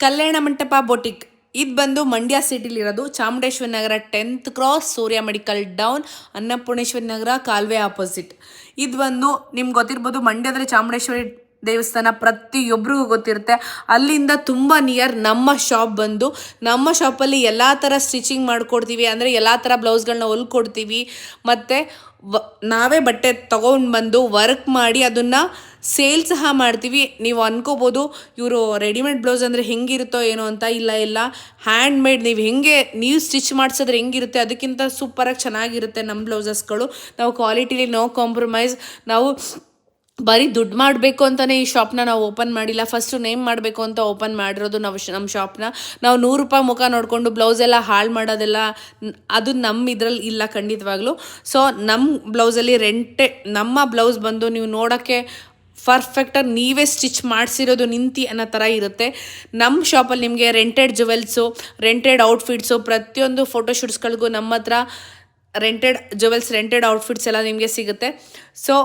Kalyana Mantapa boutique ಇದು ಬಂದು ಮಂಡ್ಯ ಸಿಟಿಲಿರೋದು, ಚಾಮುಂಡೇಶ್ವರಿ ನಗರ 10th cross, ಸೂರ್ಯ medical down, Annapoorneshwari ನಗರ ಕಾಲುವೆ ಆಪೋಸಿಟ್. ಇದು ಬಂದು ನಿಮ್ಗೆ ಗೊತ್ತಿರ್ಬೋದು, ಮಂಡ್ಯದಲ್ಲಿ ಚಾಮುಂಡೇಶ್ವರಿ ದೇವಸ್ಥಾನ ಪ್ರತಿಯೊಬ್ಬರಿಗೂ ಗೊತ್ತಿರುತ್ತೆ. ಅಲ್ಲಿಂದ ತುಂಬ ನಿಯರ್ ನಮ್ಮ ಶಾಪ್ ಬಂದು, ನಮ್ಮ ಶಾಪಲ್ಲಿ ಎಲ್ಲ ಥರ ಸ್ಟಿಚಿಂಗ್ ಮಾಡಿಕೊಡ್ತೀವಿ. ಅಂದರೆ ಎಲ್ಲ ಥರ ಬ್ಲೌಸ್ಗಳನ್ನ ಹೊಲ್ಕೊಡ್ತೀವಿ. ಮತ್ತು ನಾವೇ ಬಟ್ಟೆ ತೊಗೊಂಡು ಬಂದು ವರ್ಕ್ ಮಾಡಿ ಅದನ್ನು ಸೇಲ್ ಸಹ ಮಾಡ್ತೀವಿ. ನೀವು ಅನ್ಕೋಬೋದು ಇವರು ರೆಡಿಮೇಡ್ ಬ್ಲೌಸ್ ಅಂದರೆ ಹೆಂಗಿರುತ್ತೋ ಏನೋ ಅಂತ. ಇಲ್ಲ, ಹ್ಯಾಂಡ್ ಮೇಡ್ ನೀವು ಸ್ಟಿಚ್ ಮಾಡಿಸಿದ್ರೆ ಹೆಂಗಿರುತ್ತೆ ಅದಕ್ಕಿಂತ ಸೂಪರಾಗಿ ಚೆನ್ನಾಗಿರುತ್ತೆ ನಮ್ಮ ಬ್ಲೌಸಸ್ಗಳು. ನಾವು ಕ್ವಾಲಿಟಿಲಿ ನೋ ಕಾಂಪ್ರಮೈಸ್. ನಾವು ಬರೀ ದುಡ್ಡು ಮಾಡಬೇಕು ಅಂತಲೇ ಈ ಶಾಪ್ನ ನಾವು ಓಪನ್ ಮಾಡಿಲ್ಲ. ಫಸ್ಟು ನೇಮ್ ಮಾಡಬೇಕು ಅಂತ ಓಪನ್ ಮಾಡಿರೋದು ನಾವು ನಮ್ಮ ಶಾಪ್ನ. ನಾವು 100 ರೂಪಾಯಿ ಮುಖ ನೋಡಿಕೊಂಡು ಬ್ಲೌಸ್ ಎಲ್ಲ ಹಾಳು ಮಾಡೋದೆಲ್ಲ ಅದು ನಮ್ಮ ಇದರಲ್ಲಿ ಇಲ್ಲ ಖಂಡಿತವಾಗ್ಲೂ. ಸೊ ನಮ್ಮ ಬ್ಲೌಸಲ್ಲಿ ನಮ್ಮ ಬ್ಲೌಸ್ ಬಂದು ನೀವು ನೋಡೋಕ್ಕೆ ಪರ್ಫೆಕ್ಟಾಗಿ ನೀವೇ ಸ್ಟಿಚ್ ಮಾಡಿಸಿರೋದು ನಿಂತು ಅನ್ನೋ ಥರ ಇರುತ್ತೆ. ನಮ್ಮ ಶಾಪಲ್ಲಿ ನಿಮಗೆ ರೆಂಟೆಡ್ ಜುವೆಲ್ಸು, ರೆಂಟೆಡ್ ಔಟ್ಫಿಟ್ಸು, ಪ್ರತಿಯೊಂದು ಫೋಟೋಶೂಟ್ಸ್ಗಳಿಗೂ ನಮ್ಮ ಹತ್ರ ರೆಂಟೆಡ್ ಜುವೆಲ್ಸ್, ರೆಂಟೆಡ್ ಔಟ್ಫಿಟ್ಸ್ ಎಲ್ಲ ನಿಮಗೆ ಸಿಗುತ್ತೆ. ಸೊ